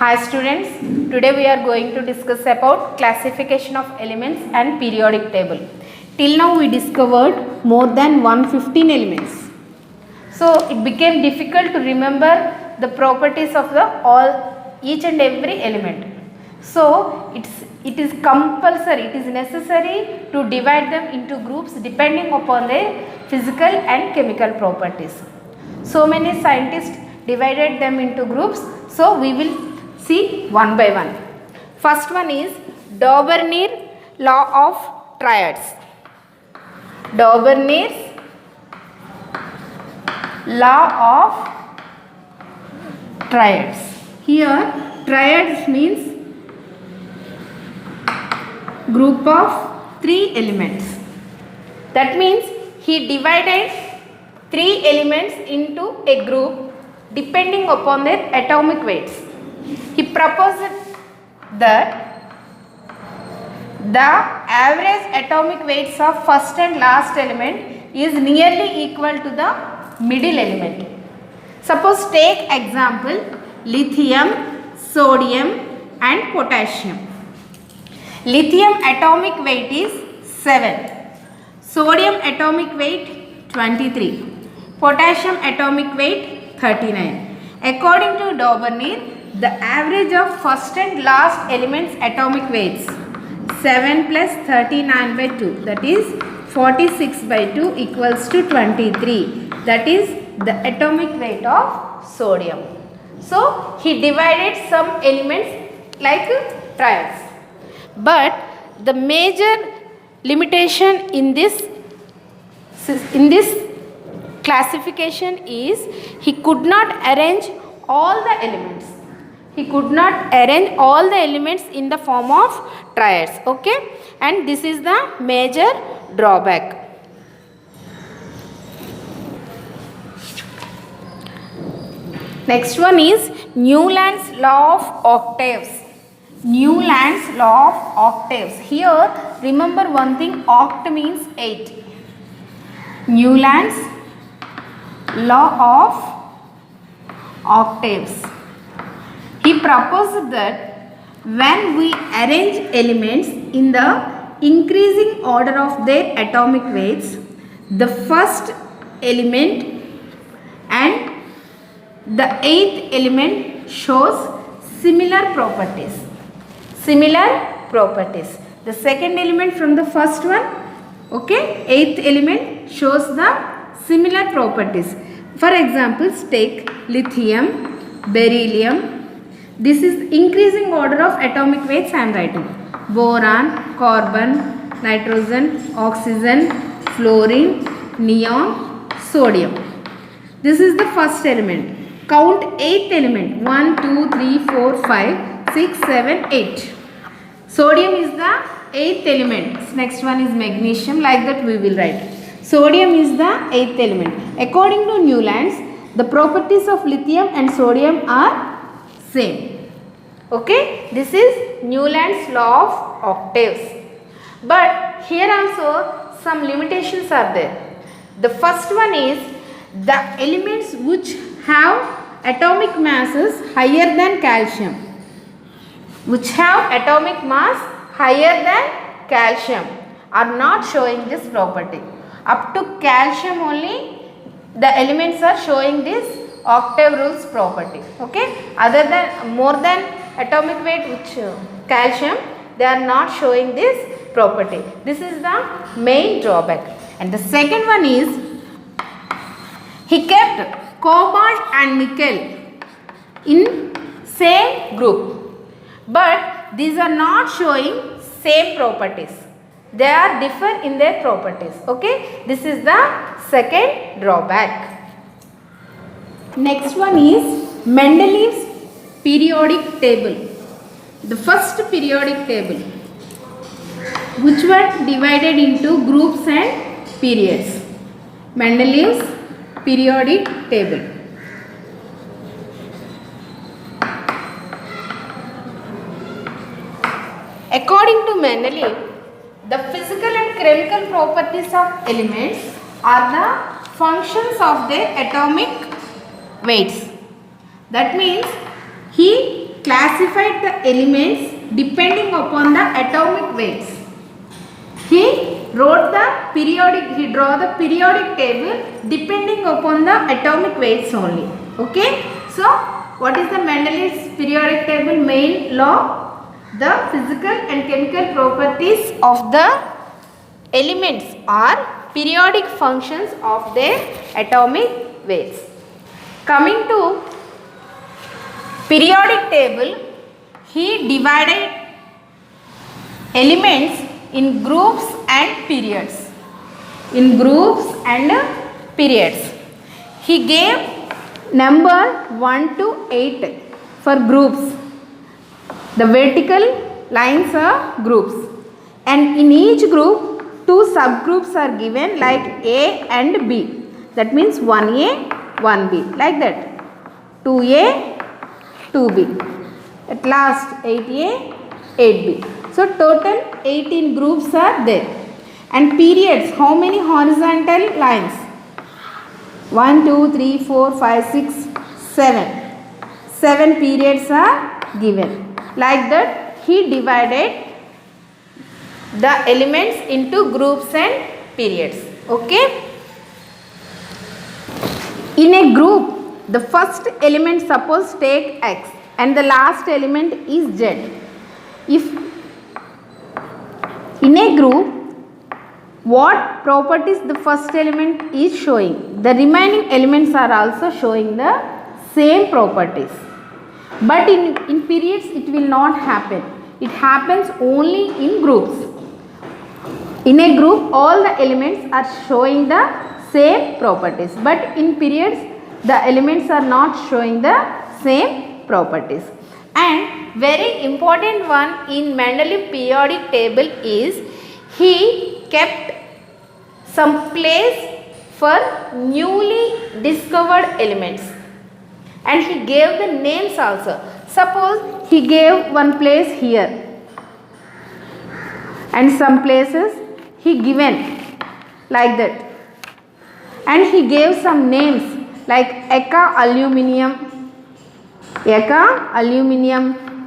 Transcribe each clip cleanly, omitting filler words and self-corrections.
Hi students, today we are going to discuss about classification of elements and periodic table. Till now we discovered more than 115 elements. So it became difficult to remember the properties of each and every element. So it is compulsory, it is necessary to divide them into groups depending upon their physical and chemical properties. So many scientists divided them into groups. So we will see one by one. First one is Daubernier law of triads. Daubernier's law of triads. Here triads means group of 3 elements. That means he divided 3 elements into a group depending upon their atomic weights. He proposed that the average atomic weights of first and last element is nearly equal to the middle element. Suppose take example lithium, sodium and potassium. Lithium atomic weight is 7. Sodium atomic weight 23. Potassium atomic weight 39. According to Daubernier, the average of first and last elements atomic weights 7 plus 39 by 2, that is 46 by 2 equals to 23. That is the atomic weight of sodium. So he divided some elements like triads. But the major limitation in this classification is he could not arrange all the elements. He could not arrange all the elements in the form of triads. Okay, and this is the major drawback. Next one is Newland's law of octaves. Newland's law of octaves. Here remember one thing, oct means 8. Newland's law of octaves. He proposed that when we arrange elements in the increasing order of their atomic weights, the first element and the 8th element shows similar properties. Similar properties. The second element from the first one, okay, 8th element shows the similar properties. For example, take lithium, beryllium. This is increasing order of atomic weights I am writing. Boron, carbon, nitrogen, oxygen, fluorine, neon, sodium. This is the first element. Count 8th element. 1, 2, 3, 4, 5, 6, 7, 8. Sodium is the 8th element. Next one is magnesium. Like that we will write. Sodium is the 8th element. According to Newland's, the properties of lithium and sodium are same. Okay, this is Newland's law of octaves. But here also some limitations are there. The first one is the elements which have atomic masses higher than calcium. Which have atomic mass higher than calcium are not showing this property. Up to calcium only the elements are showing this octave rules property. Okay, other than more than atomic weight which calcium, they are not showing this property. This is the main drawback. And the second one is he kept cobalt and nickel in same group, but these are not showing same properties. They are different in their properties. Okay, this is the second drawback. Next one is Mendeleev's periodic table. The first periodic table, which were divided into groups and periods. Mendeleev's periodic table. According to Mendeleev, the physical and chemical properties of elements are the functions of their atomic weights. That means he classified the elements depending upon the atomic weights. He draw the periodic table depending upon the atomic weights only. Okay. So what is the Mendeleev's periodic table main law? The physical and chemical properties of the elements are periodic functions of their atomic weights. Coming to periodic table, he divided elements in groups and periods. He gave number 1 to 8 for groups. The vertical lines are groups, and in each group 2 subgroups are given like A and B. That means 1A, 1B, like that. 2A, 2B. At last 8A, 8B. So total 18 groups are there. And periods, how many horizontal lines? 1, 2, 3, 4, 5, 6, 7. 7 periods are given. Like that he divided the elements into groups and periods. Okay. In a group, the first element, suppose take X, and the last element is Z. If in a group, what properties the first element is showing, the remaining elements are also showing the same properties. But in periods it will not happen. It happens only in groups. In a group, all the elements are showing the same properties, but in periods the elements are not showing the same properties. And very important one in Mendeleev periodic table is he kept some place for newly discovered elements, and he gave the names also. Suppose he gave one place here, and some places he given like that, and he gave some names like Eka aluminum,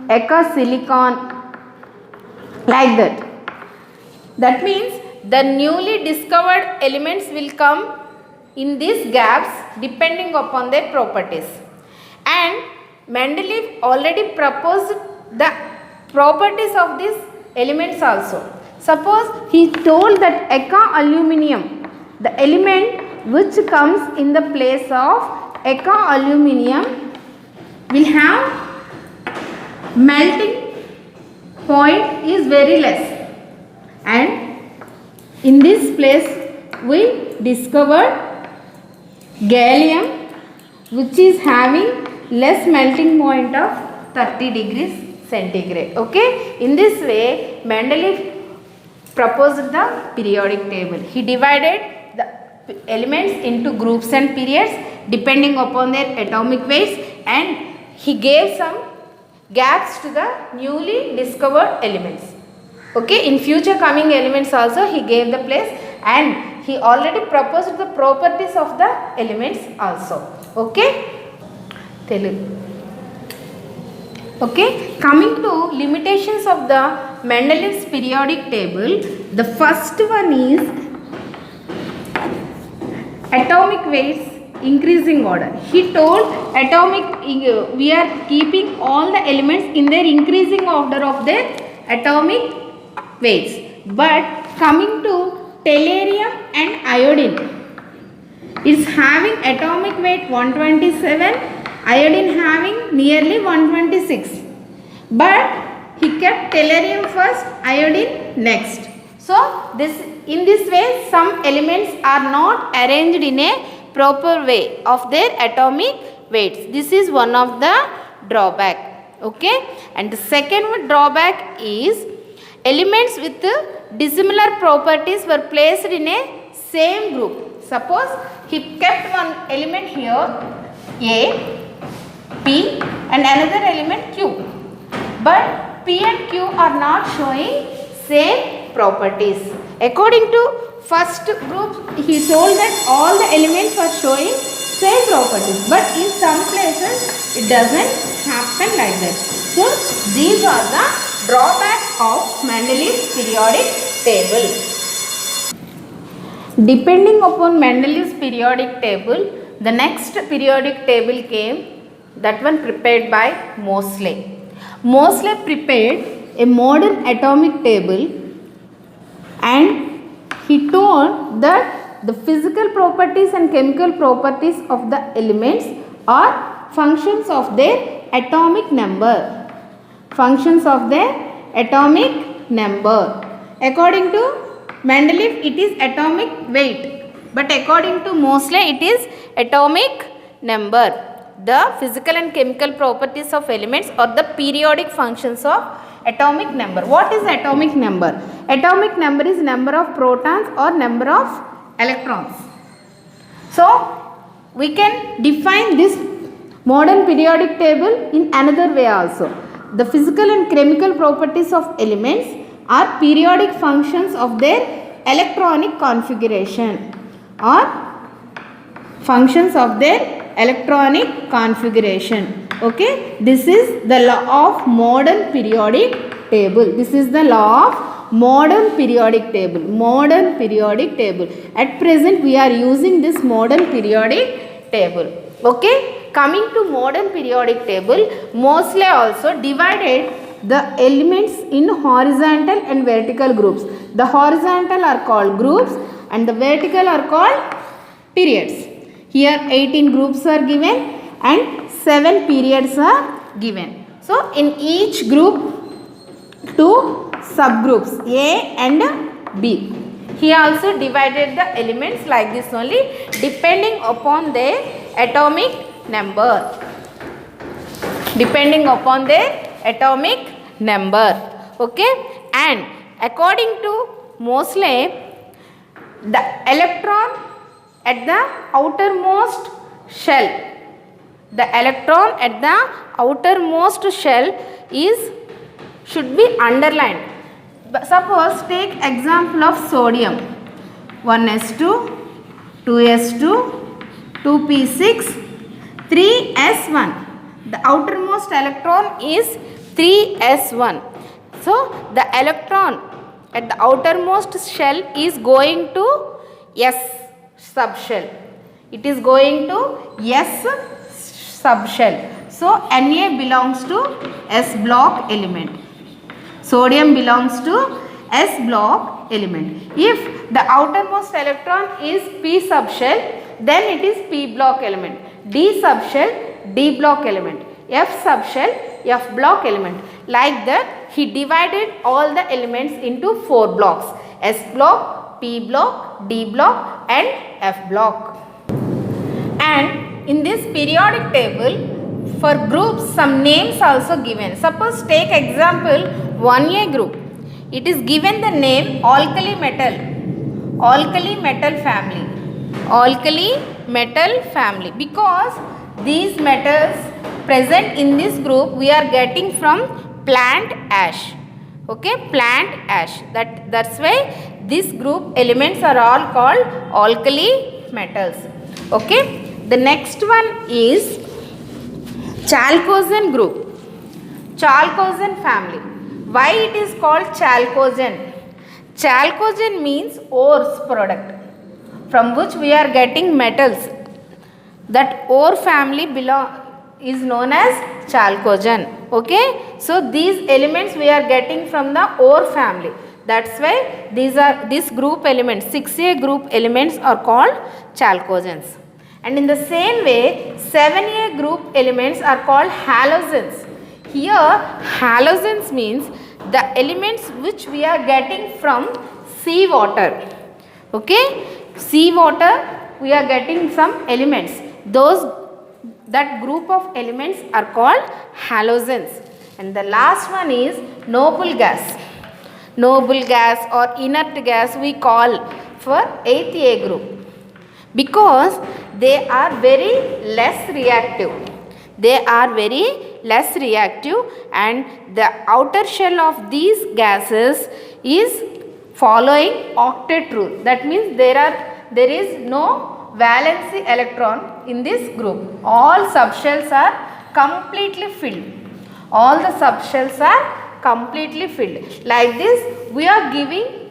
Eka silicon, like that. That means the newly discovered elements will come in these gaps depending upon their properties. And Mendeleev already proposed the properties of these elements also. Suppose he told that Eka aluminum, the element which comes in the place of Eka aluminum, will have melting point is very less, and in this place we discovered gallium, which is having less melting point of 30 degrees centigrade. Okay. In this way Mendeleev proposed the periodic table. He divided the elements into groups and periods depending upon their atomic weights, and he gave some gaps to the newly discovered elements. Okay. In future coming elements also he gave the place, and he already proposed the properties of the elements also. Okay. Okay. Coming to limitations of the Mendeleev's periodic table, the first one is atomic weights increasing order. He told we are keeping all the elements in their increasing order of their atomic weights. But coming to tellurium and iodine, is having atomic weight 127, iodine having nearly 126. But he kept tellurium first, iodine next. So in this way some elements are not arranged in a proper way of their atomic weights. This is one of the drawback. Okay. And the second drawback is elements with dissimilar properties were placed in a same group. Suppose he kept one element here A, P, and another element Q, but P and Q are not showing same properties. According to first group, he told that all the elements are showing same properties, but in some places it doesn't happen like that. So So these are the drawbacks of Mendeleev's periodic table. Depending upon Mendeleev's periodic table, the next periodic table came, that one prepared by Moseley. Moseley prepared a modern atomic table, and he told that the physical properties and chemical properties of the elements are functions of their atomic number. Functions of their atomic number. According to Mendeleev, it is atomic weight, but according to Moseley, it is atomic number. The physical and chemical properties of elements or the periodic functions of atomic number. What is atomic number? Atomic number is number of protons or number of electrons. So we can define this modern periodic table in another way also. The physical and chemical properties of elements are periodic functions of their electronic configuration, or functions of their electronic configuration. Okay, this is the law of modern periodic table. This is the law of modern periodic table. Modern periodic table. At present we are using this modern periodic table. Okay, coming to modern periodic table, Moseley also divided the elements in horizontal and vertical groups. The horizontal are called groups and the vertical are called periods. Here 18 groups are given and 7 periods are given. So in each group 2 subgroups A and B. He also divided the elements like this only, depending upon their atomic number. Depending upon their atomic number. Okay, and according to Moseley, the electron at the outermost shell, the electron at the outermost shell should be underlined. Suppose take example of sodium, 1s2, 2s2, 2p6, 3s1. The outermost electron is 3s1. So the electron at the outermost shell is going to S subshell. It is going to S subshell. So Na belongs to S block element. Sodium belongs to S block element. If the outermost electron is P subshell, then it is P block element. D subshell, D block element. F subshell, F block element. Like that, he divided all the elements into 4 blocks: S block, P block, D block and F block. And in this periodic table, for groups some names also given. Suppose take example 1A group. It is given the name alkali metal. Alkali metal family. Alkali metal family, because these metals present in this group we are getting from plant ash. Okay, plant ash. That's why this group elements are all called alkali metals. Okay, the next one is chalcogen group. Chalcogen family. Why it is called chalcogen? Chalcogen means ores product, from which we are getting metals. That ore family is known as chalcogen. Okay, so these elements we are getting from the ore family. That's why these group elements, 6A group elements are called chalcogens. And in the same way, 7A group elements are called halogens. Here halogens means the elements which we are getting from sea water. Okay, sea water we are getting some elements. That group of elements are called halogens. And the last one is noble gas. Noble gas or inert gas we call for 8A group, because they are very less reactive. They are very less reactive, and the outer shell of these gases is following octet rule. That means there is no valency electron in this group. All subshells are completely filled. All the subshells are completely filled. Like this, we are giving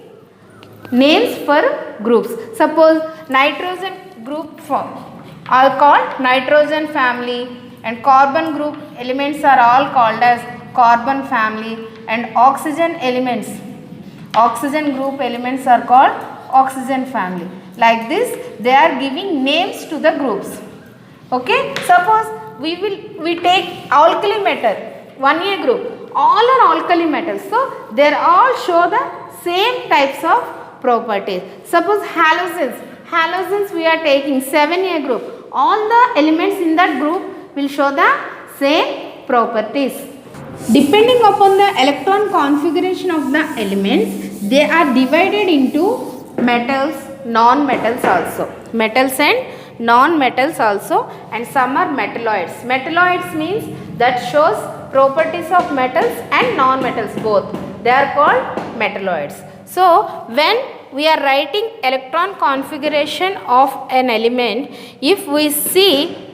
names for groups. Suppose nitrogen group are called nitrogen family, and carbon group elements are all called as carbon family, and oxygen group elements are called oxygen family. Like this, they are giving names to the groups. Okay, suppose we take alkali metal, 1A group, all are alkali metals, so they all show the same types of properties. Suppose halogens we are taking 7A group, all the elements in that group will show the same properties. Depending upon the electron configuration of the elements, they are divided into metals, non-metals also, metals and non-metals also, and some are metalloids. Metalloids means that shows properties of metals and non-metals both, they are called metalloids. So when we are writing electron configuration of an element, if we see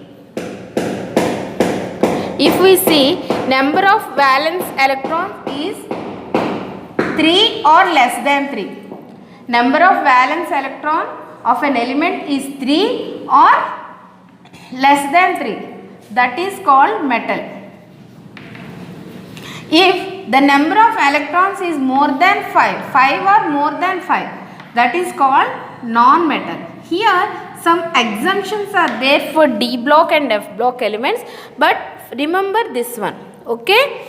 number of valence electrons is 3 or less than 3. Number of valence electron of an element is 3 or less than 3. That is called metal. If the number of electrons is more than 5 or more than 5, that is called non-metal. Here some exemptions are there for D block and F block elements, but remember this one. Okay,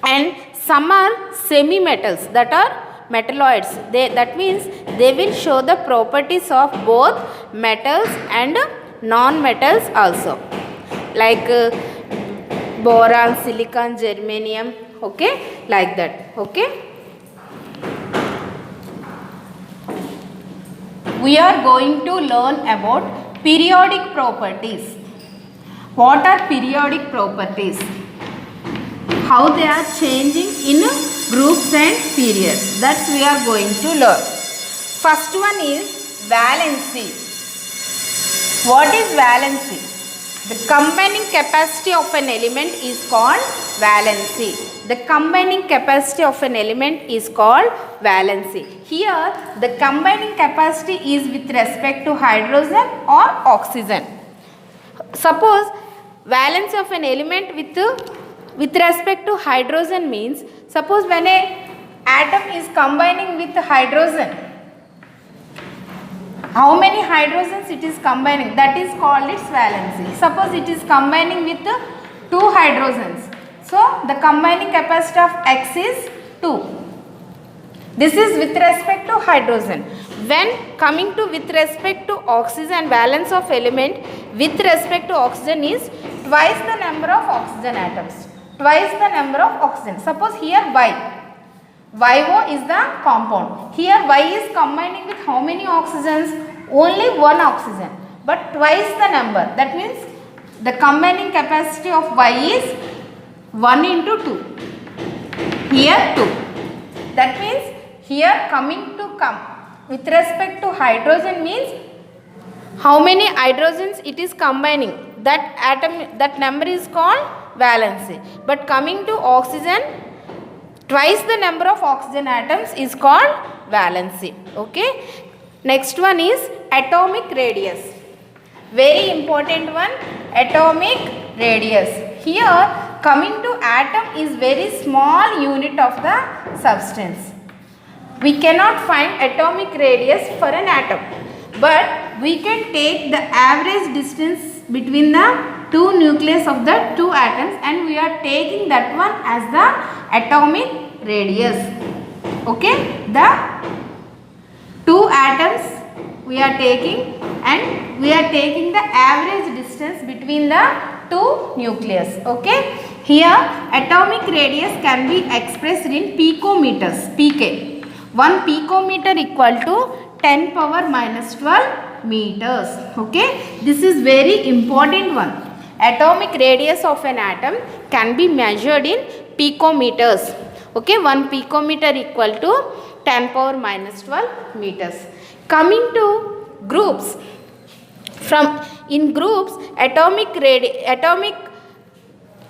and some are semi-metals, that are metalloids. That means they will show the properties of both metals and non-metals also, like boron, silicon, germanium. Okay, like that. Okay, we are going to learn about periodic properties. What are periodic properties? How they are changing in groups and periods. That's we are going to learn. First one is valency. What is valency? The combining capacity of an element is called valency. The combining capacity of an element is called valency. Here the combining capacity is with respect to hydrogen or oxygen. Suppose valence of an element with respect to hydrogen means, suppose when a atom is combining with hydrogen, how many hydrogens it is combining, that is called its valency. Suppose it is combining with 2 hydrogens, so the combining capacity of X is 2. This is with respect to hydrogen. When coming to with respect to oxygen, valence of element with respect to oxygen is twice the number of oxygen atoms. Twice the number of oxygen. Suppose here YO is the compound. Here Y is combining with how many oxygens? Only 1 oxygen, but twice the number. That means the combining capacity of Y is 1 into 2. Here 2. That means here coming to with respect to hydrogen means how many hydrogens it is combining. That number is called valency. But coming to oxygen, twice the number of oxygen atoms is called valency. Okay. Next one is atomic radius. Very important one, atomic radius. Here coming to atom is very small unit of the substance. We cannot find atomic radius for an atom, but we can take the average distance between the 2 nucleus of the 2 atoms, and we are taking that one as the atomic radius. Okay, the 2 atoms we are taking, and we are taking the average distance between the 2 nucleus. Okay, here atomic radius can be expressed in picometers, pk. 1 picometer equal to 10 power minus 12 meters. Okay, this is very important one. Atomic radius of an atom can be measured in picometers. Okay, 1 picometer equal to 10 power minus 12 meters. Coming to groups, in groups atomic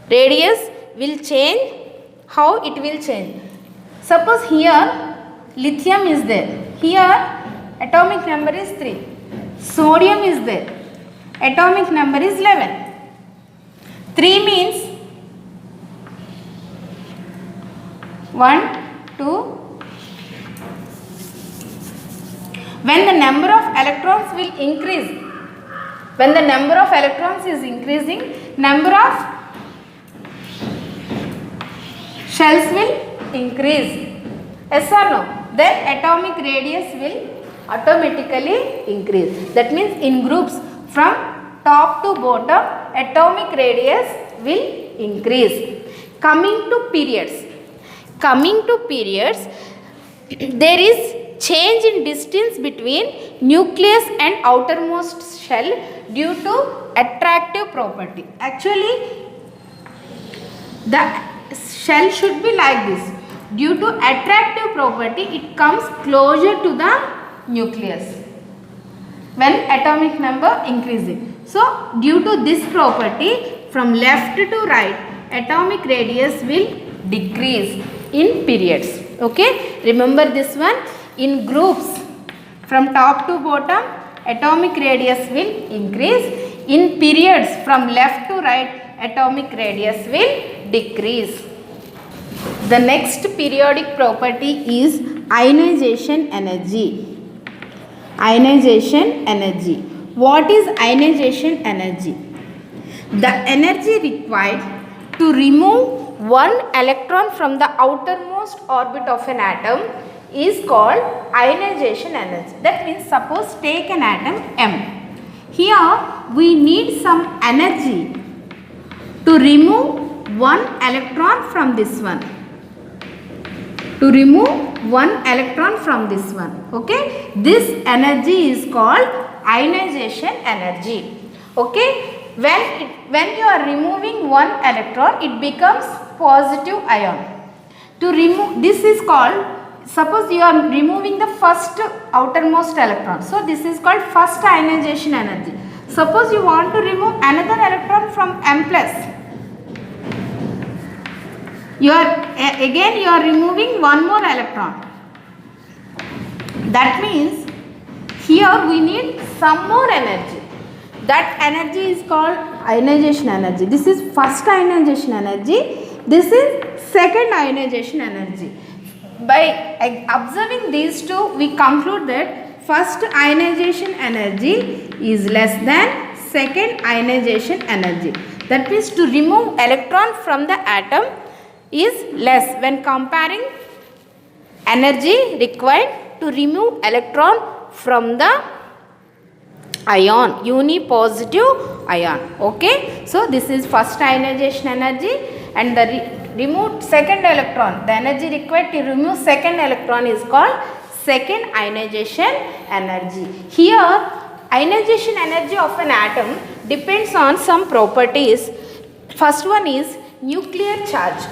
radius will change. How it will change? Suppose here lithium is there. Here atomic number is 3. Sodium is there. Atomic number is 11. 3 means 1, 2. When the number of electrons will increase, when the number of electrons is increasing, number of shells will increase. Yes or no? Then atomic radius will automatically increase. That means in groups from top to bottom, atomic radius will increase. Coming to periods, there is change in distance between nucleus and outermost shell due to attractive property. Actually, the shell should be like this. Due to attractive property, it comes closer to the nucleus when atomic number increasing. So, due to this property, from left to right, atomic radius will decrease in periods. Okay, remember this one. In groups from top to bottom, atomic radius will increase. In periods from left to right, atomic radius will decrease. The next periodic property is ionization energy. Ionization energy. What is ionization energy? The energy required to remove one electron from the outermost orbit of an atom is called ionization energy. That means, suppose take an atom M. Here we need some energy to remove one electron from this one. To remove one electron from this one. Okay, this energy is called ionization energy. Okay, when you are removing one electron, it becomes positive ion. To remove, this is called, suppose you are removing the first outermost electron, so this is called first ionization energy. Suppose you want to remove another electron from M plus, you are removing one more electron. That means here we need some more energy. That energy is called ionization energy. This is first ionization energy. This is second ionization energy. By observing these two, we conclude that first ionization energy is less than second ionization energy. That means to remove electron from the atom is less when comparing energy required to remove electron from the ion, unipositive ion. Okay, so this is first ionization energy, and the removed second electron, the energy required to remove second electron is called second ionization energy. Here ionization energy of an atom depends on some properties. First one is nuclear charge.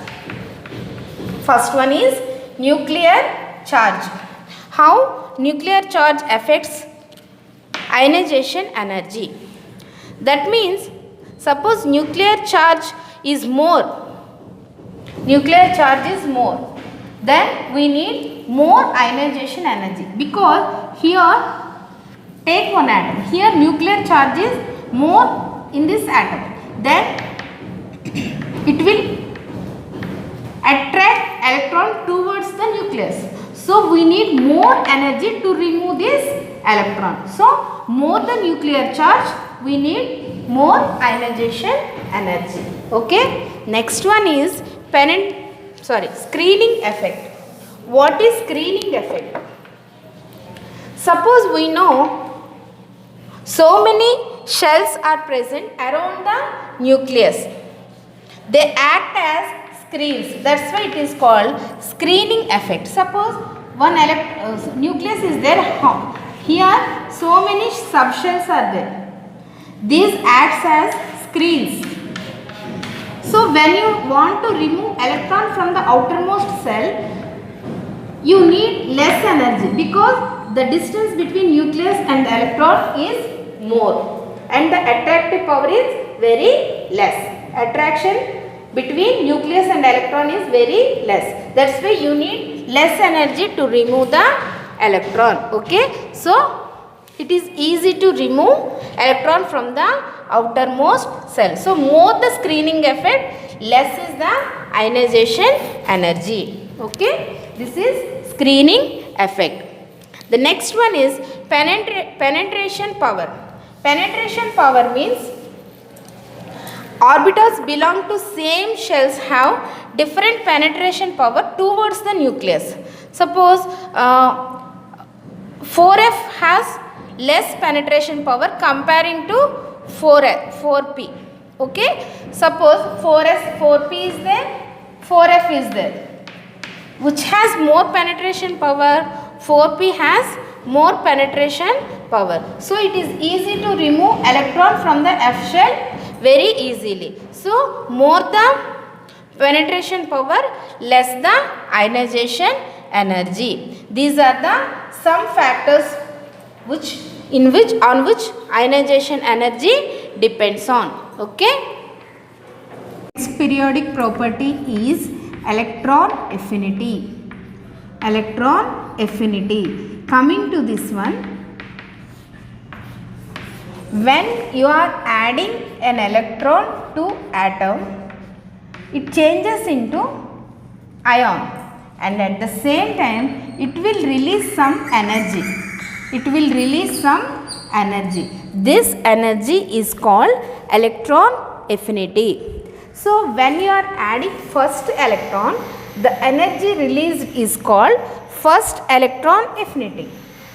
First one is nuclear charge. How nuclear charge affects ionization energy? That means, suppose nuclear charge is more, then we need more ionization energy, because here take one atom, here nuclear charge is more in this atom, then it will attract electron towards the nucleus. So we need more energy to remove this electron. So more the nuclear charge, we need more ionization energy. Okay. Next one is screening effect. What is screening effect? Suppose we know so many shells are present around the nucleus. They act as screens. That's why it is called screening effect. Suppose one nucleus is there. Here so many subshells are there. These acts as screens. So when you want to remove electron from the outermost cell, you need less energy, because the distance between nucleus and the electron is more and the attractive power is very less. Attraction between nucleus and electron is very less. That's why you need less energy to remove the electron. Okay, so it is easy to remove electron from the outermost cell. So more the screening effect, less is the ionization energy. Okay, this is screening effect. The next one is penetration power. Penetration power means orbitals belong to same shells have different penetration power towards the nucleus. Suppose 4f has less penetration power comparing to 4p. Okay, suppose 4p is there, 4f is there. Which has more penetration power? 4p has more penetration power. So it is easy to remove electron from the F shell very easily. So more the penetration power, less the ionization energy. These are the some factors on which ionization energy depends on. Okay. Next periodic property is electron affinity. Electron affinity. Coming to this one, when you are adding an electron to atom, it changes into ion, and at the same time it will release some energy. It will release some energy. This energy is called electron affinity. So when you are adding first electron, the energy released is called first electron affinity.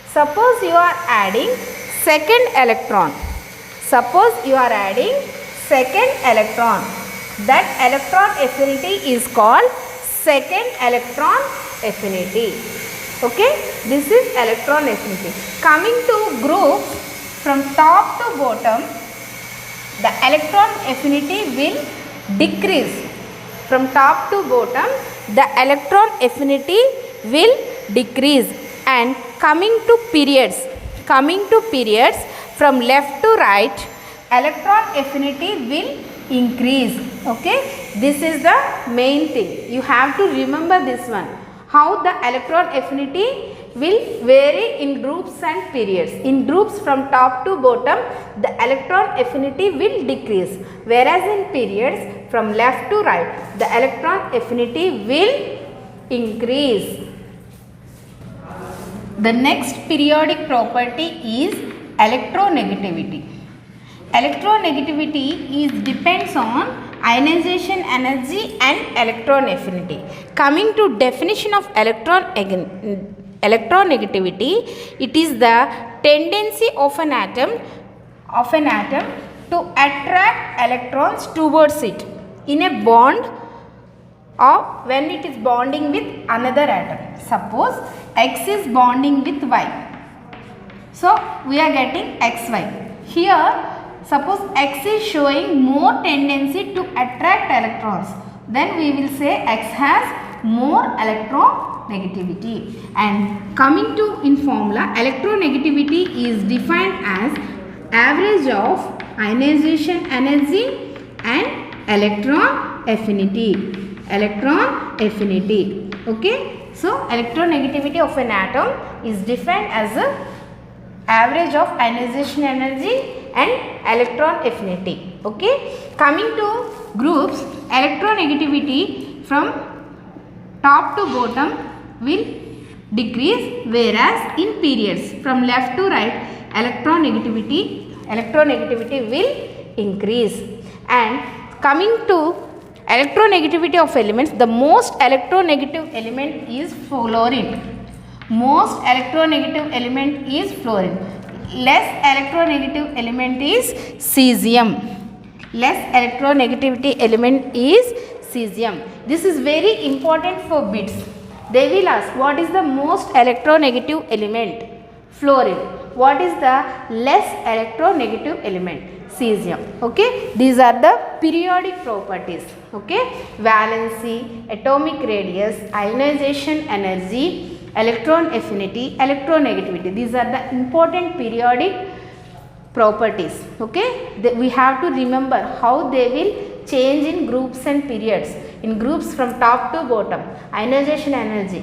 Suppose you are adding second electron. Suppose you are adding second electron. That electron affinity is called second electron affinity. Okay, this is electron affinity. Coming to groups, from top to bottom, the electron affinity will decrease. From top to bottom, the electron affinity will decrease. And coming to periods, from left to right, electron affinity will increase. Okay, this is the main thing. You have to remember this one. How the electron affinity will vary in groups and periods. In groups from top to bottom, the electron affinity will decrease. Whereas in periods from left to right, the electron affinity will increase. The next periodic property is electronegativity. Electronegativity depends on ionization energy and electron affinity. Coming to definition of electronegativity, it is the tendency of an atom to attract electrons towards it in a bond, or when it is bonding with another atom. Suppose X is bonding with Y. So we are getting XY. Here suppose X is showing more tendency to attract electrons, then we will say X has more electronegativity. And coming to in formula, electronegativity is defined as average of ionization energy and electron affinity. Electron affinity. Okay. So electronegativity of an atom is defined as a average of ionization energy and electron affinity. Okay. Coming to groups, electronegativity from top to bottom will decrease, whereas in periods from left to right, electronegativity will increase. And coming to electronegativity of elements, the most electronegative element is fluorine. Most electronegative element is fluorine. Less electronegative element is cesium. Less electronegativity element is cesium. This is very important for bits. They will ask, what is the most electronegative element? Fluorine. What is the less electronegative element? Cesium. Okay. These are the periodic properties. Okay. Valency, atomic radius, ionization energy, electron affinity, electronegativity. These are the important periodic properties. Okay. We have to remember how they will change in groups and periods. In groups from top to bottom, ionization energy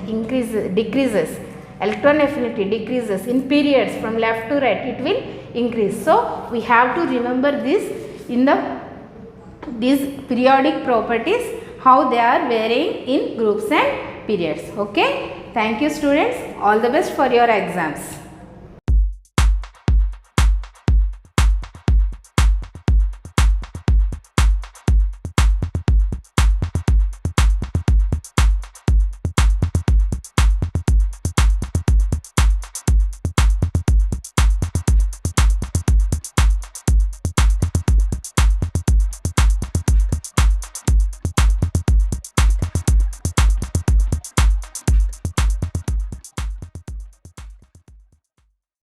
decreases, electron affinity decreases. In periods from left to right, it will increase. So we have to remember this in these periodic properties, how they are varying in groups and periods. Okay, thank you students, all the best for your exams.